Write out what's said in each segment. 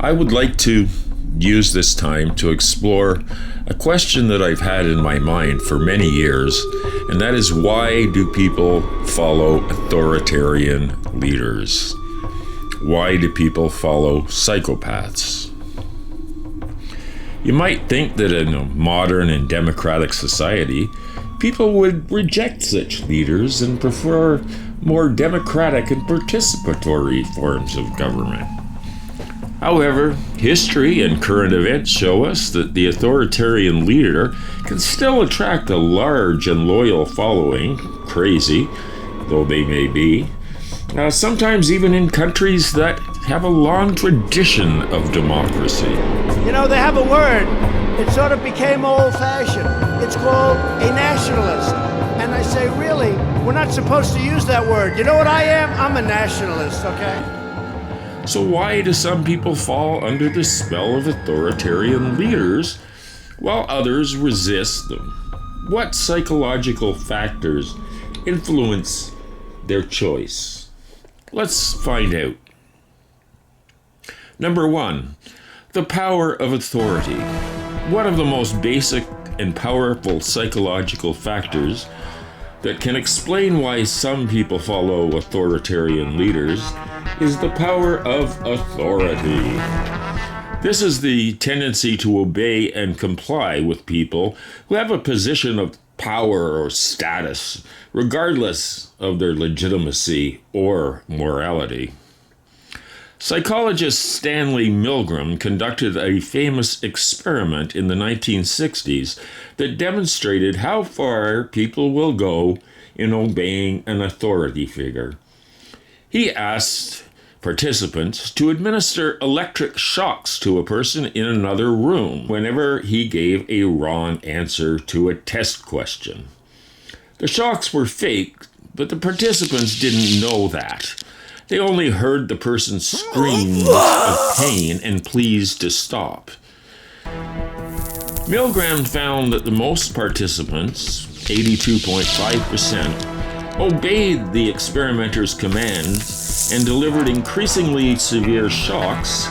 I would like to use this time to explore a question that I've had in my mind for many years, and that is, why do people follow authoritarian leaders? Why do people follow psychopaths? You might think that in a modern and democratic society, people would reject such leaders and prefer more democratic and participatory forms of government. However, history and current events show us that the authoritarian leader can still attract a large and loyal following, crazy though they may be, sometimes even in countries that have a long tradition of democracy. You know, they have a word. It sort of became old-fashioned. It's called a nationalist. And I say, really, we're not supposed to use that word. You know what I am? I'm a nationalist, okay? So why do some people fall under the spell of authoritarian leaders while others resist them? What psychological factors influence their choice? Let's find out. Number 1, the power of authority. One of the most basic and powerful psychological factors that can explain why some people follow authoritarian leaders is the power of authority. This is the tendency to obey and comply with people who have a position of power or status, regardless of their legitimacy or morality. Psychologist Stanley Milgram conducted a famous experiment in the 1960s that demonstrated how far people will go in obeying an authority figure. He asked participants to administer electric shocks to a person in another room whenever he gave a wrong answer to a test question. The shocks were fake, but the participants didn't know that. They only heard the person scream of pain and pleas to stop. Milgram found that the most participants, 82.5%, obeyed the experimenter's commands and delivered increasingly severe shocks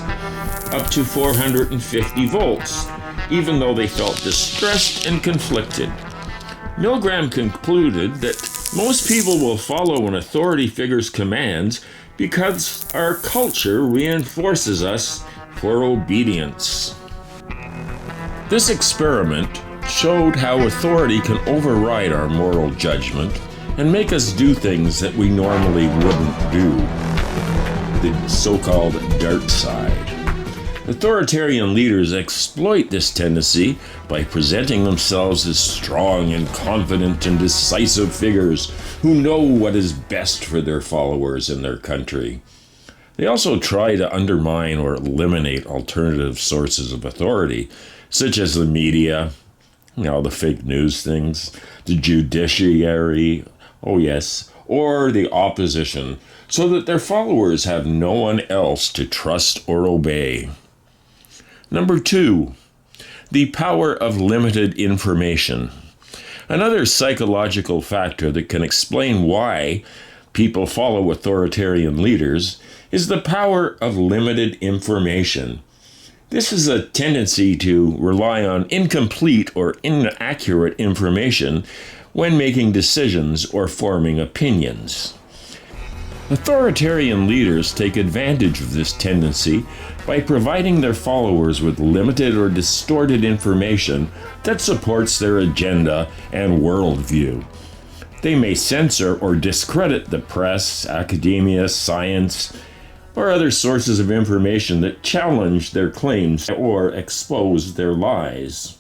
up to 450 volts, even though they felt distressed and conflicted. Milgram concluded that most people will follow an authority figure's commands because our culture reinforces us for obedience. This experiment showed how authority can override our moral judgment and make us do things that we normally wouldn't do. The so-called dark side. Authoritarian leaders exploit this tendency by presenting themselves as strong and confident and decisive figures who know what is best for their followers and their country. They also try to undermine or eliminate alternative sources of authority, such as the media, the fake news things, the judiciary, or the opposition, so that their followers have no one else to trust or obey. Number 2, the power of limited information. Another psychological factor that can explain why people follow authoritarian leaders is the power of limited information. This is a tendency to rely on incomplete or inaccurate information when making decisions or forming opinions. Authoritarian leaders take advantage of this tendency by providing their followers with limited or distorted information that supports their agenda and worldview. They may censor or discredit the press, academia, science, or other sources of information that challenge their claims or expose their lies.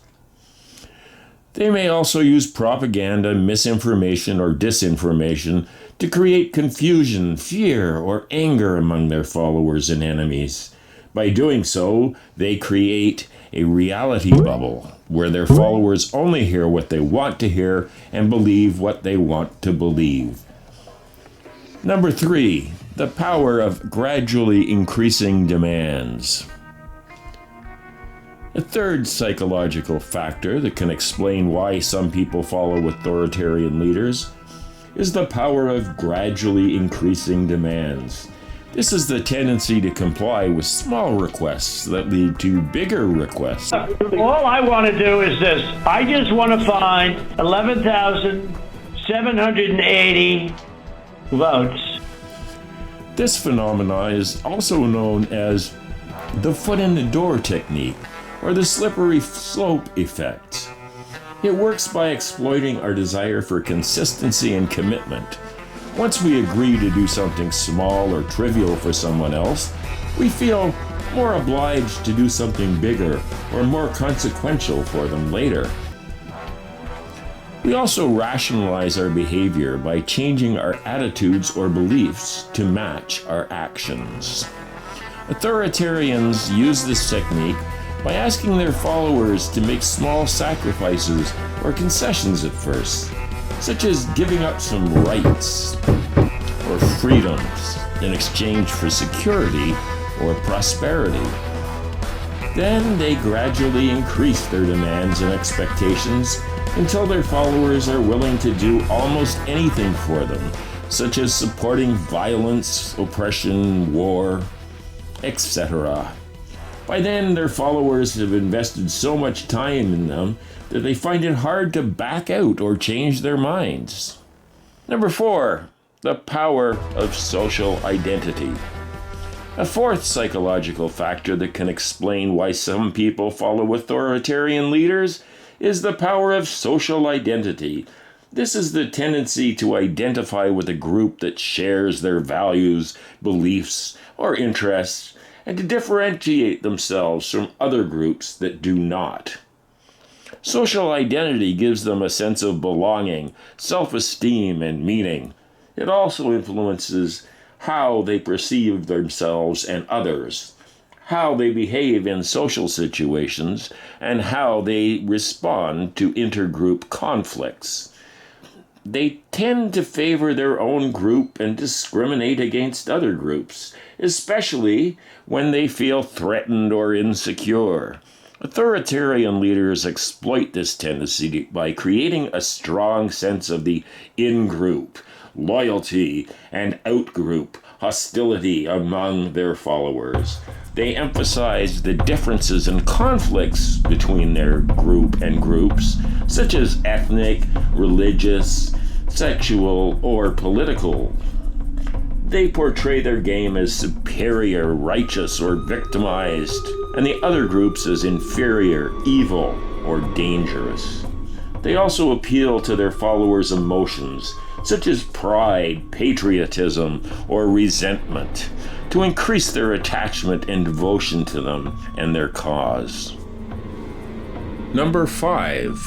They may also use propaganda, misinformation, or disinformation to create confusion, fear, or anger among their followers and enemies. By doing so, they create a reality bubble where their followers only hear what they want to hear and believe what they want to believe. Number 3, the power of gradually increasing demands. A third psychological factor that can explain why some people follow authoritarian leaders is the power of gradually increasing demands. This is the tendency to comply with small requests that lead to bigger requests. All I want to do is this. I just want to find 11,780 votes. This phenomenon is also known as the foot in the door technique, or the slippery slope effect. It works by exploiting our desire for consistency and commitment. Once we agree to do something small or trivial for someone else, we feel more obliged to do something bigger or more consequential for them later. We also rationalize our behavior by changing our attitudes or beliefs to match our actions. Authoritarians use this technique by asking their followers to make small sacrifices or concessions at first, such as giving up some rights or freedoms in exchange for security or prosperity. Then they gradually increase their demands and expectations until their followers are willing to do almost anything for them, such as supporting violence, oppression, war, etc. By then, their followers have invested so much time in them that they find it hard to back out or change their minds. Number 4, the power of social identity. A fourth psychological factor that can explain why some people follow authoritarian leaders is the power of social identity. This is the tendency to identify with a group that shares their values, beliefs, or interests, and to differentiate themselves from other groups that do not. Social identity gives them a sense of belonging, self-esteem, and meaning. It also influences how they perceive themselves and others, how they behave in social situations, and how they respond to intergroup conflicts. They tend to favor their own group and discriminate against other groups, especially when they feel threatened or insecure. Authoritarian leaders exploit this tendency by creating a strong sense of the in-group, loyalty, and out-group hostility among their followers. They emphasize the differences and conflicts between their group and groups, such as ethnic, religious, sexual, or political. They portray their game as superior, righteous, or victimized, and the other groups as inferior, evil, or dangerous. They also appeal to their followers' emotions, such as pride, patriotism, or resentment, to increase their attachment and devotion to them and their cause. Number 5.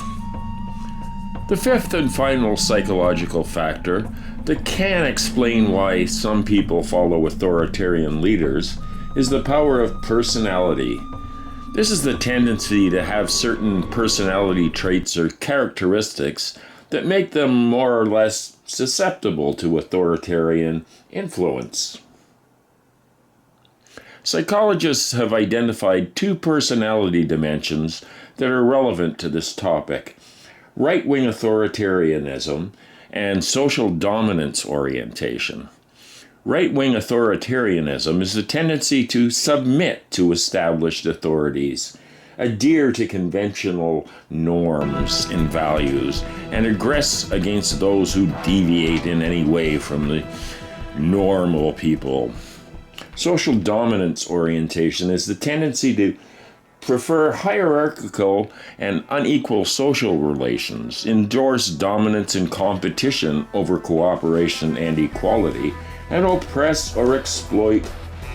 The fifth and final psychological factor that can explain why some people follow authoritarian leaders is the power of personality. This is the tendency to have certain personality traits or characteristics that make them more or less susceptible to authoritarian influence. Psychologists have identified 2 personality dimensions that are relevant to this topic: right-wing authoritarianism and social dominance orientation. Right-wing authoritarianism is the tendency to submit to established authorities, adhere to conventional norms and values, and aggress against those who deviate in any way from the normal people. Social dominance orientation is the tendency to prefer hierarchical and unequal social relations, endorse dominance and competition over cooperation and equality, and oppress or exploit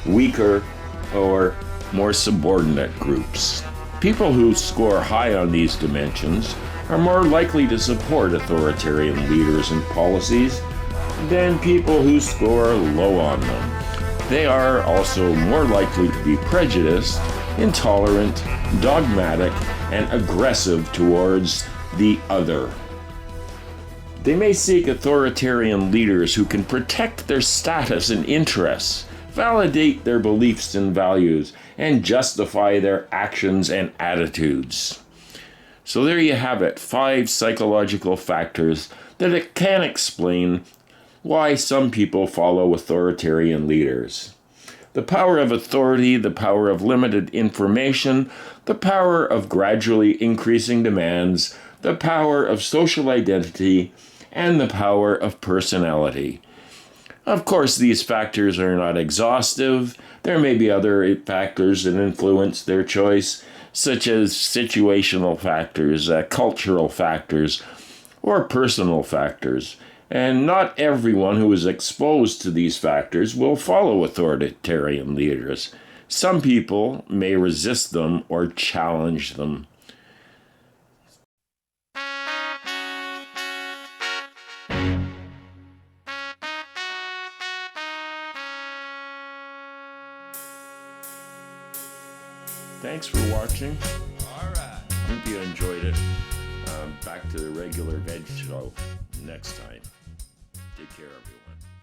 weaker or more subordinate groups. People who score high on these dimensions are more likely to support authoritarian leaders and policies than people who score low on them. They are also more likely to be prejudiced, intolerant, dogmatic, and aggressive towards the other. They may seek authoritarian leaders who can protect their status and interests, validate their beliefs and values, and justify their actions and attitudes. So there you have it, 5 psychological factors that can explain why some people follow authoritarian leaders. The power of authority, the power of limited information, the power of gradually increasing demands, the power of social identity, and the power of personality. Of course, these factors are not exhaustive. There may be other factors that influence their choice, such as situational factors, cultural factors, or personal factors. And not everyone who is exposed to these factors will follow authoritarian leaders. Some people may resist them or challenge them. Thanks for watching. All right. Hope you enjoyed it. Back to the regular veg show next time. Take care, everyone.